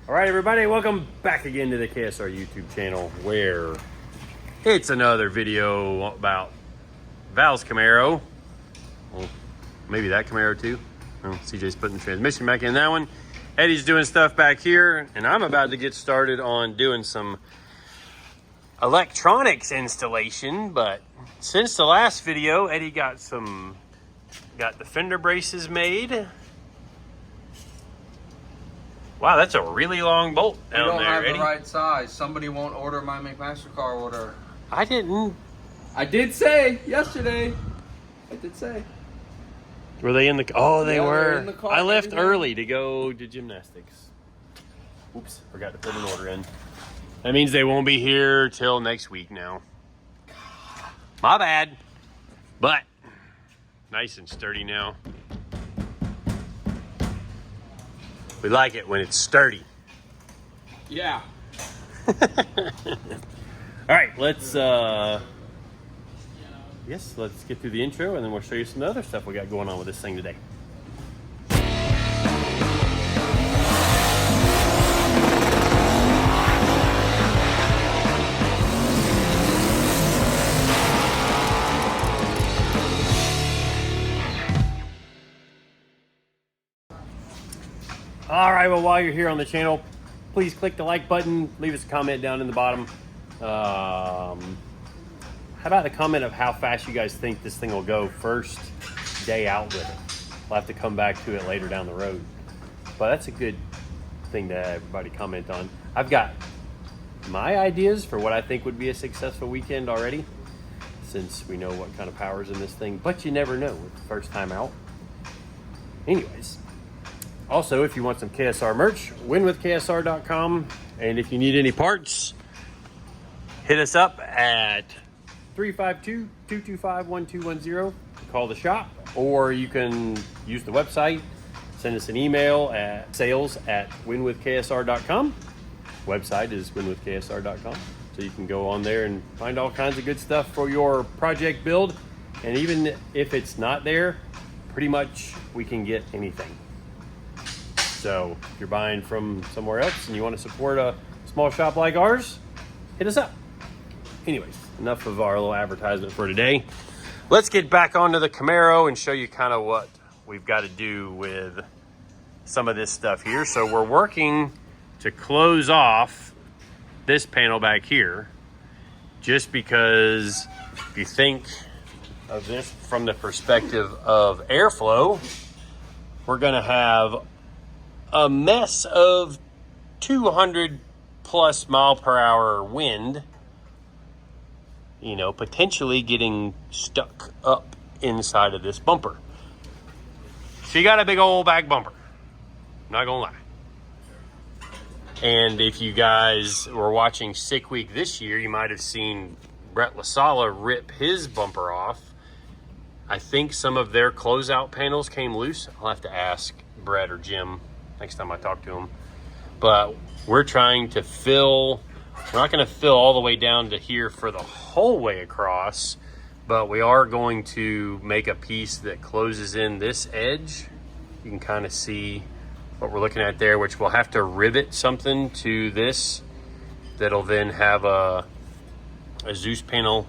All right, everybody, welcome back again to the KSR YouTube channel, where it's another video about Val's Camaro. Well, maybe that Camaro too. Well, CJ's putting the transmission back in that one. Eddie's doing stuff back here, and I'm about to get started on doing some electronics installation. But since the last video, Eddie got the fender braces made. Wow, that's a really long bolt down there, We don't have Eddie. the right size. Somebody won't order my McMaster-Carr order. I didn't. I did say yesterday. I did say. Were they in the? Oh, they Yeah, were. they're in the car, I left everything. early to go to gymnastics. Oops, forgot to put an order in. That means they won't be here till next week now. My bad. But nice and sturdy now. We like it when it's sturdy. Yeah. All right, let's get through the intro, and then we'll show you some other stuff we got going on with this thing today. All right, well, while you're here on the channel, please click the like button, leave us a comment down in the bottom. How about the comment of how fast you guys think this thing will go first day out with it? We'll have to come back to it later down the road. But that's a good thing to everybody comment on. I've got my ideas for what I think would be a successful weekend already, since we know what kind of power's in this thing, but you never know with the first time out. Anyways. Also, if you want some KSR merch, winwithksr.com. And if you need any parts, hit us up at 352-225-1210. Call the shop, or you can use the website. Send us an email at sales@winwithksr.com. Website is winwithksr.com. So you can go on there and find all kinds of good stuff for your project build. And even if it's not there, pretty much we can get anything. So if you're buying from somewhere else and you want to support a small shop like ours, hit us up. Anyways, enough of our little advertisement for today. Let's get back onto the Camaro and show you kind of what we've got to do with some of this stuff here. So we're working to close off this panel back here, just because if you think of this from the perspective of airflow, we're going to have a mess of 200 plus mile per hour wind, you know, potentially getting stuck up inside of this bumper. So you got a big old back bumper, not gonna lie. And if you guys were watching Sick Week this year, you might have seen Brett LaSala rip his bumper off. I think some of their closeout panels came loose. I'll have to ask Brett or Jim next time I talk to him. But we're trying to fill, we're not going to fill all the way down to here for the whole way across, but we are going to make a piece that closes in this edge. You can kind of see what we're looking at there, which we'll have to rivet something to this that'll then have a Zeus panel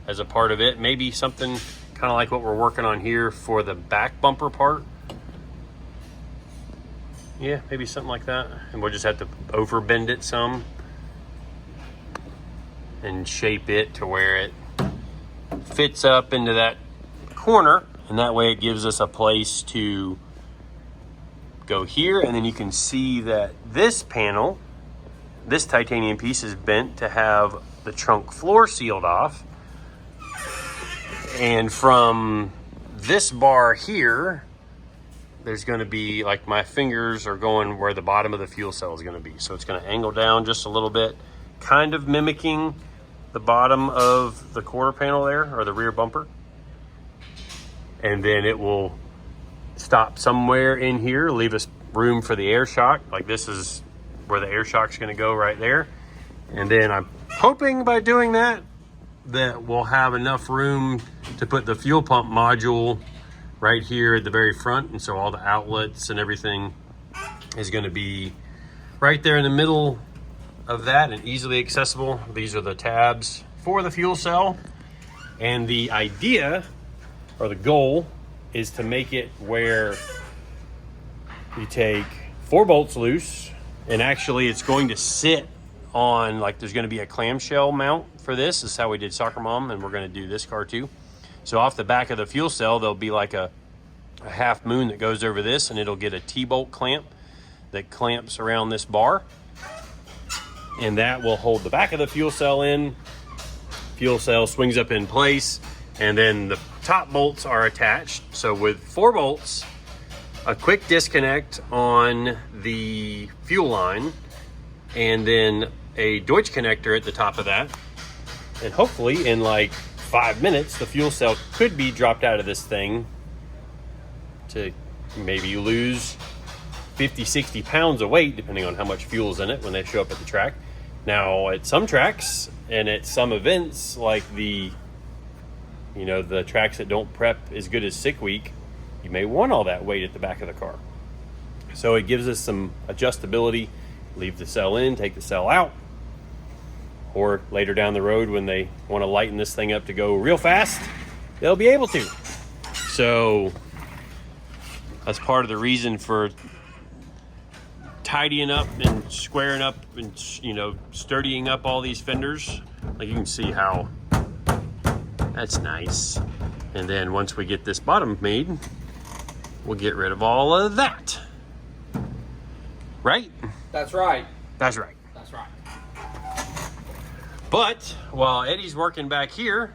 as a part of it. Maybe something kind of like what we're working on here for the back bumper part. Yeah, maybe something like that. And we'll just have to overbend it some and shape it to where it fits up into that corner. And that way it gives us a place to go here. And then you can see that this panel, this titanium piece, is bent to have the trunk floor sealed off. And from this bar here, there's going to be, like, my fingers are going where the bottom of the fuel cell is going to be. So it's going to angle down just a little bit, kind of mimicking the bottom of the quarter panel there, or the rear bumper. And then it will stop somewhere in here, leave us room for the air shock. Like, this is where the air shock's going to go, right there. And then I'm hoping by doing that, that we'll have enough room to put the fuel pump module right here at the very front, and so all the outlets and everything is going to be right there in the middle of that and easily accessible. These are the tabs for the fuel cell. And the idea or the goal is to make it where you take 4 bolts loose, and actually it's going to sit on, like, there's going to be a clamshell mount for this. This is how we did Soccer Mom, and we're going to do this car too. So off the back of the fuel cell, there'll be like a half moon that goes over this, and it'll get a T-bolt clamp that clamps around this bar, and that will hold the back of the fuel cell in. Fuel cell swings up in place, and then the top bolts are attached. So with 4 bolts, a quick disconnect on the fuel line, and then a Deutsch connector at the top of that. And hopefully in like 5 minutes, the fuel cell could be dropped out of this thing to maybe lose 50, 60 pounds of weight, depending on how much fuel is in it when they show up at the track. Now, at some tracks and at some events, like the tracks that don't prep as good as Sick Week, you may want all that weight at the back of the car. So it gives us some adjustability. Leave the cell in, take the cell out. Or later down the road when they want to lighten this thing up to go real fast, they'll be able to. So that's part of the reason for tidying up and squaring up and, sturdying up all these fenders. Like, you can see how that's nice. And then once we get this bottom made, we'll get rid of all of that. Right? That's right. That's right. That's right. But while Eddie's working back here,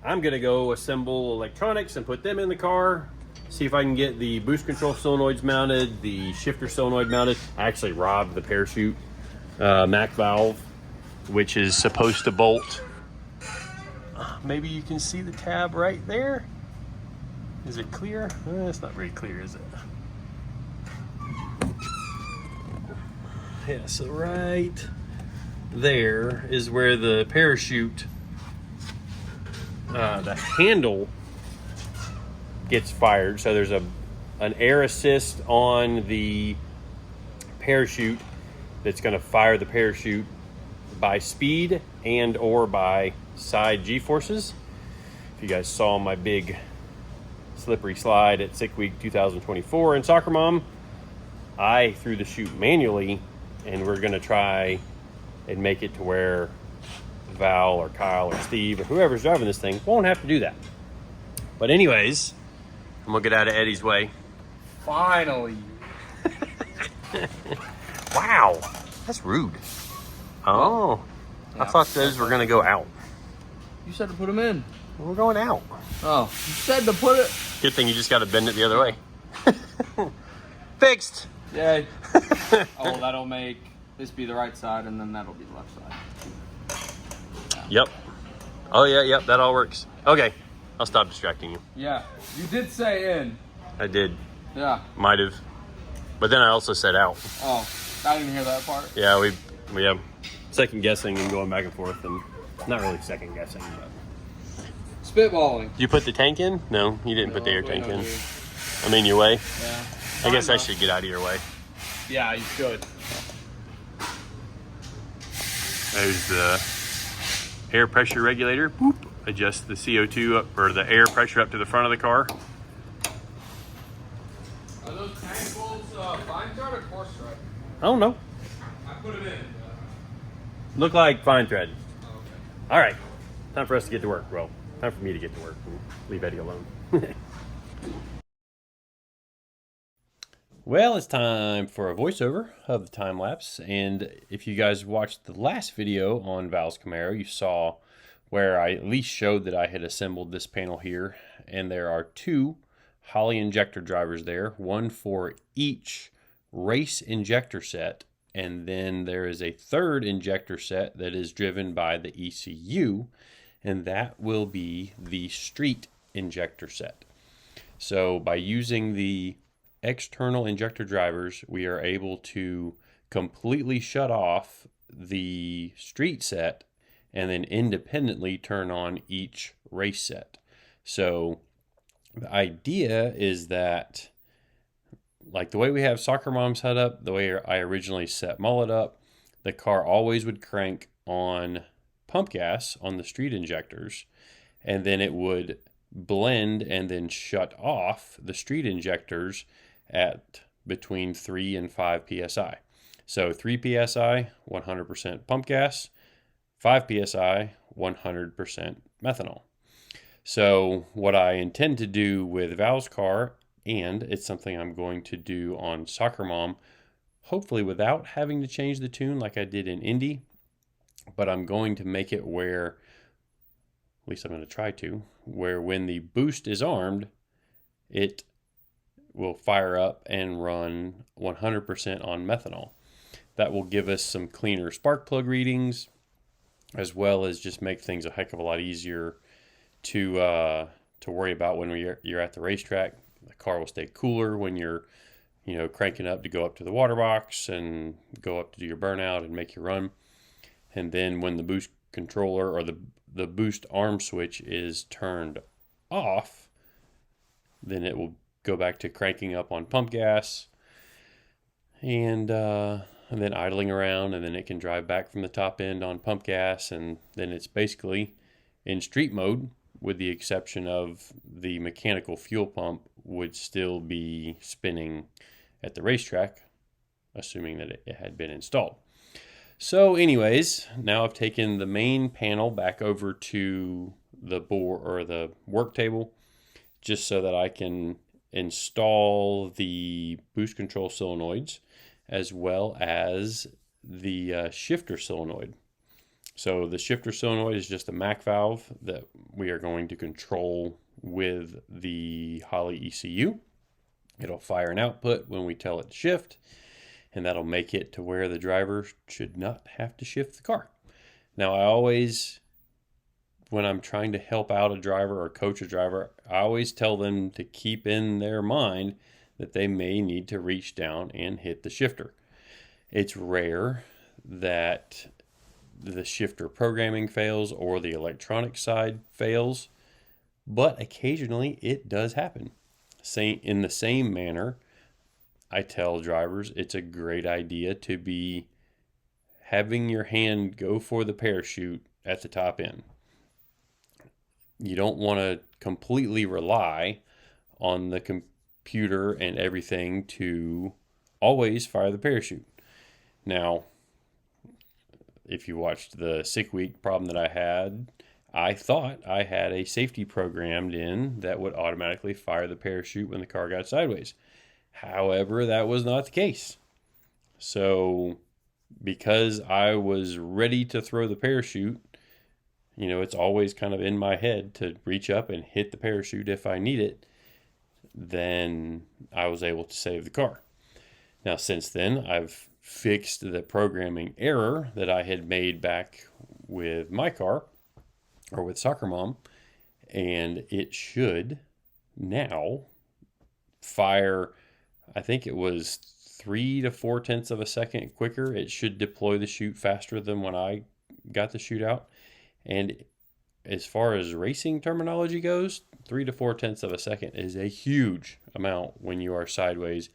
I'm gonna go assemble electronics and put them in the car. See if I can get the boost control solenoids mounted, the shifter solenoid mounted. I actually robbed the parachute MAC valve, which is supposed to bolt. Maybe you can see the tab right there. Is it clear? It's not very clear, is it? Yeah, so right there is where the parachute, the handle gets fired. So there's an air assist on the parachute that's going to fire the parachute by speed and or by side G-forces. If you guys saw my big slippery slide at Sick Week 2024 in Soccer Mom, I threw the chute manually, and we're going to try and make it to where Val or Kyle or Steve or whoever's driving this thing won't have to do that. But anyways, I'm going to get out of Eddie's way. Finally. Wow, that's rude. Oh, yeah. I thought those were going to go out. You said to put them in. We're going out. Oh, you said to put it. Good thing you just got to bend it the other way. Fixed. Yay. Oh, that'll make this be the right side, and then that'll be the left side. Yeah. Yep. Oh, yeah, yep, that all works. Okay, I'll stop distracting you. Yeah, you did say in. I did. Yeah. Might have. But then I also said out. Oh, I didn't hear that part. Yeah, we have second guessing and going back and forth, and not really second guessing, but. Spitballing. You put the tank in? No, you didn't put the air tank in. Dude. I'm in your way. Yeah. I guess I should get out of your way. Yeah, you should. There's the air pressure regulator. Boop. Adjust the CO2 up, or the air pressure up to the front of the car. Are those tank bolts fine thread or coarse thread? I don't know. I put them in. Look like fine thread. Oh, okay. All right. Time for us to get to work. Well, time for me to get to work and leave Eddie alone. Well, it's time for a voiceover of the time lapse. And if you guys watched the last video on Val's Camaro, you saw where I at least showed that I had assembled this panel here. And there are 2 Holley injector drivers there, one for each race injector set. And then there is a third injector set that is driven by the ECU, and that will be the street injector set. So by using the external injector drivers, we are able to completely shut off the street set and then independently turn on each race set. So the idea is that like the way we have Soccer Mom set up, the way I originally set Mullet up, the car always would crank on pump gas on the street injectors, and then it would blend and then shut off the street injectors at between 3 and 5 psi. So 3 psi, 100% pump gas, 5 psi, 100% methanol. So what I intend to do with Val's car, and it's something I'm going to do on Soccer Mom, hopefully without having to change the tune like I did in Indy, but I'm going to make it where, at least I'm going to try to, where when the boost is armed, it will fire up and run 100% on methanol. That will give us some cleaner spark plug readings, as well as just make things a heck of a lot easier to worry about when you're at the racetrack. The car will stay cooler when you're, cranking up to go up to the water box and go up to do your burnout and make your run. And then when the boost controller or the boost arm switch is turned off, then it will go back to cranking up on pump gas and then idling around, and then it can drive back from the top end on pump gas, and then it's basically in street mode, with the exception of the mechanical fuel pump would still be spinning at the racetrack, assuming that it had been installed. So anyways, now I've taken the main panel back over to the board or the work table, just so that I can install the boost control solenoids as well as the shifter solenoid. So the shifter solenoid is just a MAC valve that we are going to control with the Holley ECU. It'll fire an output when we tell it to shift, and that'll make it to where the driver should not have to shift the car. Now, I always, when I'm trying to help out a driver or coach a driver, I always tell them to keep in their mind that they may need to reach down and hit the shifter. It's rare that the shifter programming fails or the electronic side fails, but occasionally it does happen. In the same manner, I tell drivers it's a great idea to be having your hand go for the parachute at the top end. You don't want to completely rely on the computer and everything to always fire the parachute. Now, if you watched the sick week problem that I had, I thought I had a safety programmed in that would automatically fire the parachute when the car got sideways. However, that was not the case. So, because I was ready to throw the parachute, it's always kind of in my head to reach up and hit the parachute if I need it, then I was able to save the car. Now, since then, I've fixed the programming error that I had made back with my car, or with Soccer Mom, and it should now fire, I think it was 3 to 4 tenths of a second quicker. It should deploy the chute faster than when I got the chute out. And as far as racing terminology goes, 3 to 4 tenths of a second is a huge amount when you are sideways,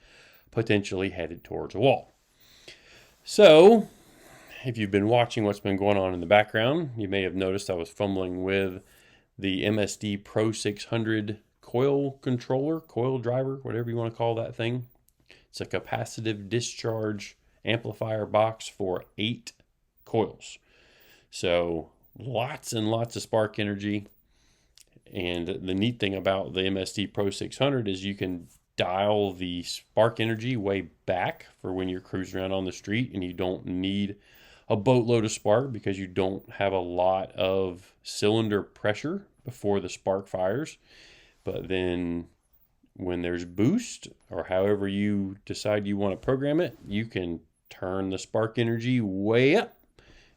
potentially headed towards a wall. So, if you've been watching what's been going on in the background, you may have noticed I was fumbling with the MSD Pro 600 coil controller, coil driver, whatever you want to call that thing. It's a capacitive discharge amplifier box for 8 coils. So lots and lots of spark energy. And the neat thing about the MSD Pro 600 is you can dial the spark energy way back for when you're cruising around on the street and you don't need a boatload of spark because you don't have a lot of cylinder pressure before the spark fires. But then when there's boost, or however you decide you want to program it, you can turn the spark energy way up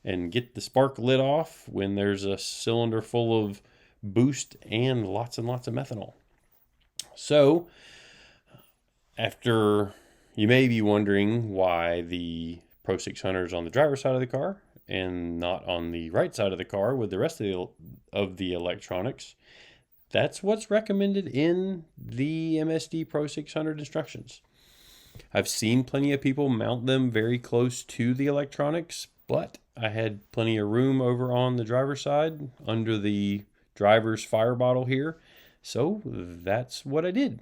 and get the spark lit off when there's a cylinder full of boost and lots of methanol. So, after you may be wondering why the Pro 600 is on the driver's side of the car and not on the right side of the car with the rest of the electronics, that's what's recommended in the MSD Pro 600 instructions. I've seen plenty of people mount them very close to the electronics, but I had plenty of room over on the driver's side under the driver's fire bottle here. So that's what I did.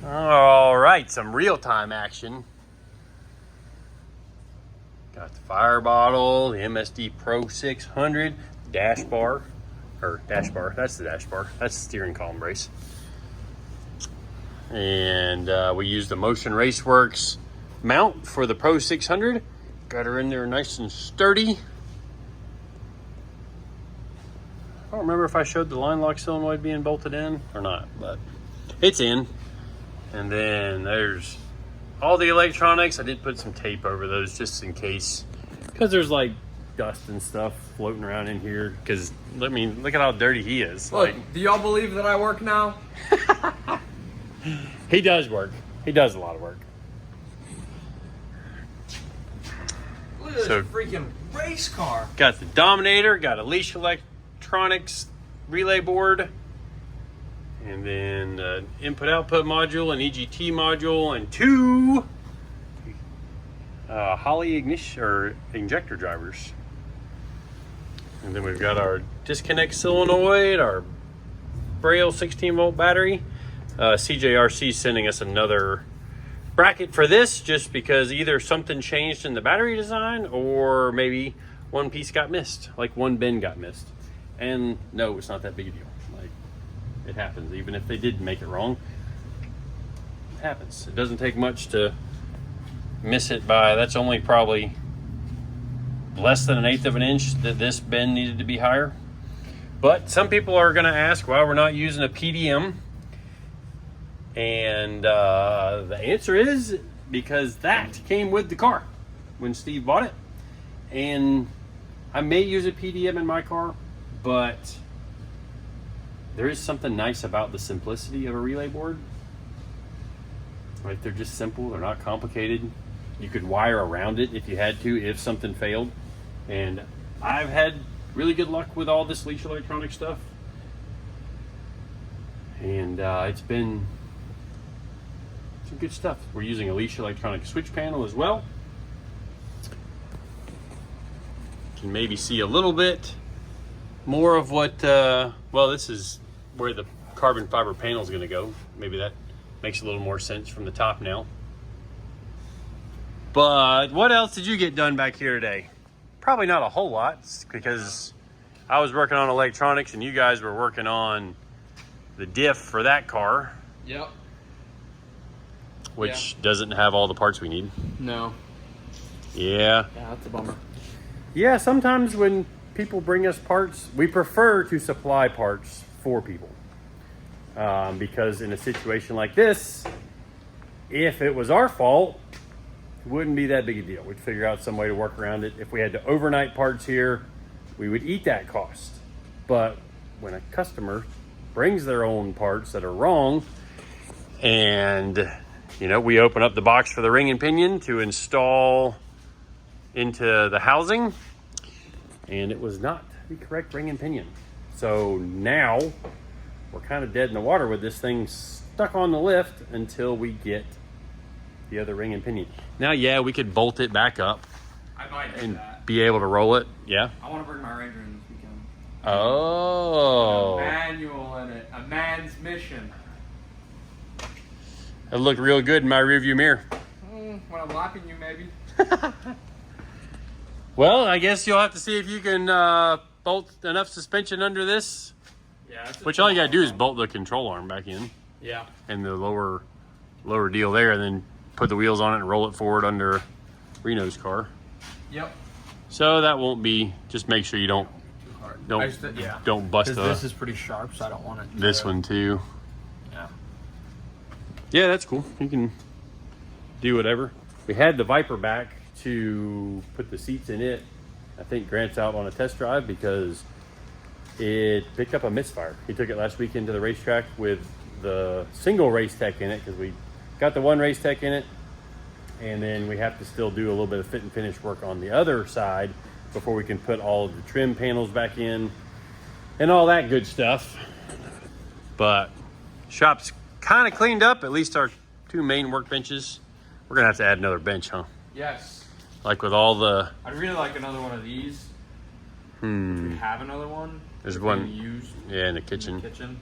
All right, some real-time action. Got the fire bottle, the MSD Pro 600, dash bar, that's the dash bar. That's the steering column brace. And we used the Motion Raceworks mount for the Pro 600. Got her in there nice and sturdy. I don't remember if I showed the line lock solenoid being bolted in or not, but it's in. And then there's all the electronics. I did put some tape over those just in case, because there's like dust and stuff floating around in here. Because I mean, look at how dirty he is. Look, do y'all believe that I work now? He does work. He does a lot of work. Look at this freaking race car. Got the Dominator, got a leash electronics relay board, and then input-output module, an EGT module, and two Holley ignition or injector drivers. And then we've got our disconnect solenoid, our Braille 16-volt battery. CJRC sending us another bracket for this just because either something changed in the battery design or maybe one piece got missed, like one bin got missed. And no, it's not that big a deal. Like, it happens. Even if they did make it wrong, it happens. It doesn't take much to miss it by, that's only probably less than 1/8 of an inch that this bin needed to be higher. But some people are going to ask why we're not using a PDM. And the answer is because that came with the car when Steve bought it. And I may use a PDM in my car, but there is something nice about the simplicity of a relay board. Right? They're just simple. They're not complicated. You could wire around it if you had to, if something failed. And I've had really good luck with all this leash electronic stuff. And it's been some good stuff. We're using a leash electronic switch panel as well. You can maybe see a little bit more of what, well, this is where the carbon fiber panel is going to go. Maybe that makes a little more sense from the top now. But what else did you get done back here today? Probably not a whole lot, because I was working on electronics and you guys were working on the diff for that car. Yep. Which doesn't have all the parts we need. No. Yeah. Yeah, that's a bummer. Yeah, sometimes when people bring us parts, we prefer to supply parts for people. Because in a situation like this, if it was our fault, it wouldn't be that big a deal. We'd figure out some way to work around it. If we had to overnight parts here, we would eat that cost. But when a customer brings their own parts that are wrong, and you know, we open up the box for the ring and pinion to install into the housing, and it was not the correct ring and pinion. So now we're kind of dead in the water with this thing stuck on the lift until we get the other ring and pinion. Now, yeah, we could bolt it back up I might do and that. be able to roll it. Yeah. I want to bring my Ranger in this weekend. Oh. A manual in it. A man's mission. It looked real good in my rearview mirror. When I'm lapping you, maybe. Well, I guess you'll have to see if you can bolt enough suspension under this. Yeah. Which all you gotta do is bolt the control arm back in. Yeah. And the lower deal there, and then put the wheels on it and roll it forward under Reno's car. Yep. So that won't be. Just make sure you don't don't bust this is pretty sharp, so I don't want it. This one too. Yeah. Yeah, that's cool. You can do whatever. We had the Viper back to put the seats in it. I think Grant's out on a test drive because it picked up a misfire. He took it last weekend to the racetrack with the single race tech in it, because we got the one race tech in it, and then we have to still do a little bit of fit and finish work on the other side before we can put all of the trim panels back in and all that good stuff. But shop's kind of cleaned up. At least our two main workbenches. We're gonna have to add another bench, huh? Yes. Like with all the. I'd really like another one of these. We have another one. There's one used. Yeah, in the kitchen. Kitchen.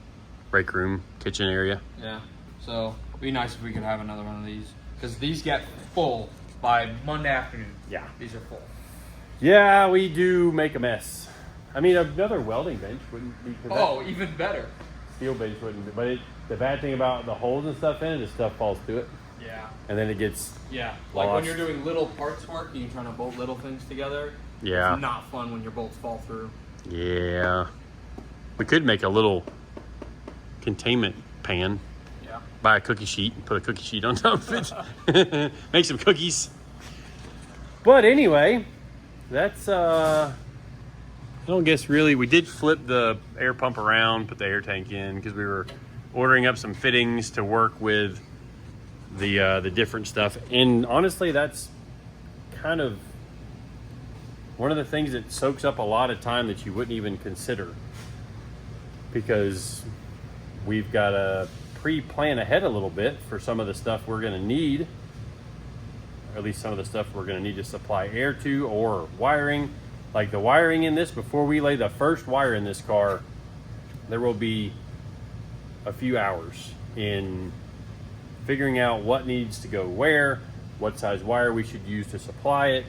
Break room, kitchen area. Yeah. So it'd be nice if we could have another one of these, because these get full by Monday afternoon. Yeah. These are full. Yeah, we do make a mess. I mean, another welding bench wouldn't be. Oh, even better. Steel bench wouldn't be. But the bad thing about the holes and stuff in it is stuff falls through it. Yeah. And then it gets. Yeah. lost. Like when you're doing little parts work and you're trying to bolt little things together. Yeah. It's not fun when your bolts fall through. Yeah. We could make a little containment pan. Yeah. Buy a cookie sheet and put a cookie sheet on top of it. Make some cookies. But anyway, that's I don't guess really. We did flip the air pump around, put the air tank in, because we were ordering up some fittings to work with the different stuff. And honestly, that's kind of one of the things that soaks up a lot of time that you wouldn't even consider, because we've got to pre-plan ahead a little bit for some of the stuff we're going to need, or at least some of the stuff we're going to need to supply air to, or wiring. Like the wiring in this, before we lay the first wire in this car, there will be a few hours in figuring out what needs to go where, what size wire we should use to supply it,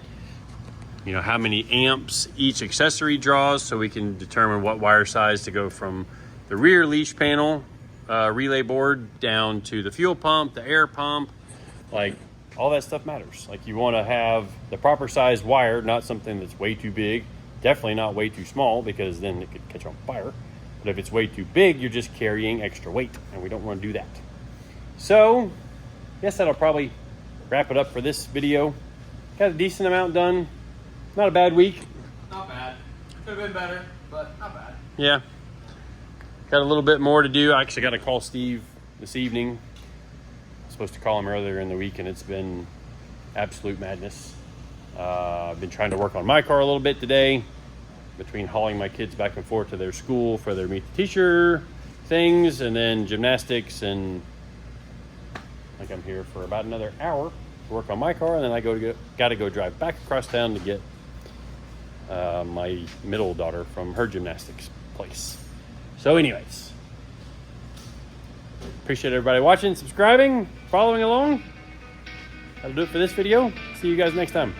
you know, how many amps each accessory draws, so we can determine what wire size to go from the rear leash panel relay board down to the fuel pump, the air pump. Like, all that stuff matters. Like, you want to have the proper size wire, not something that's way too big, definitely not way too small, because then it could catch on fire. But if it's way too big, you're just carrying extra weight, and we don't want to do that. So, yes, that'll probably wrap it up for this video. Got a decent amount done. Not a bad week. Not bad. Could have been better, but not bad. Yeah. Got a little bit more to do. I actually got to call Steve this evening. I was supposed to call him earlier in the week, and it's been absolute madness. I've been trying to work on my car a little bit today, between hauling my kids back and forth to their school for their Meet the Teacher things, and then gymnastics, and I think I'm here for about another hour to work on my car, and then I got to go drive back across town to get my middle daughter from her gymnastics place. So anyways, appreciate everybody watching, subscribing, following along. That'll do it for this video. See you guys next time.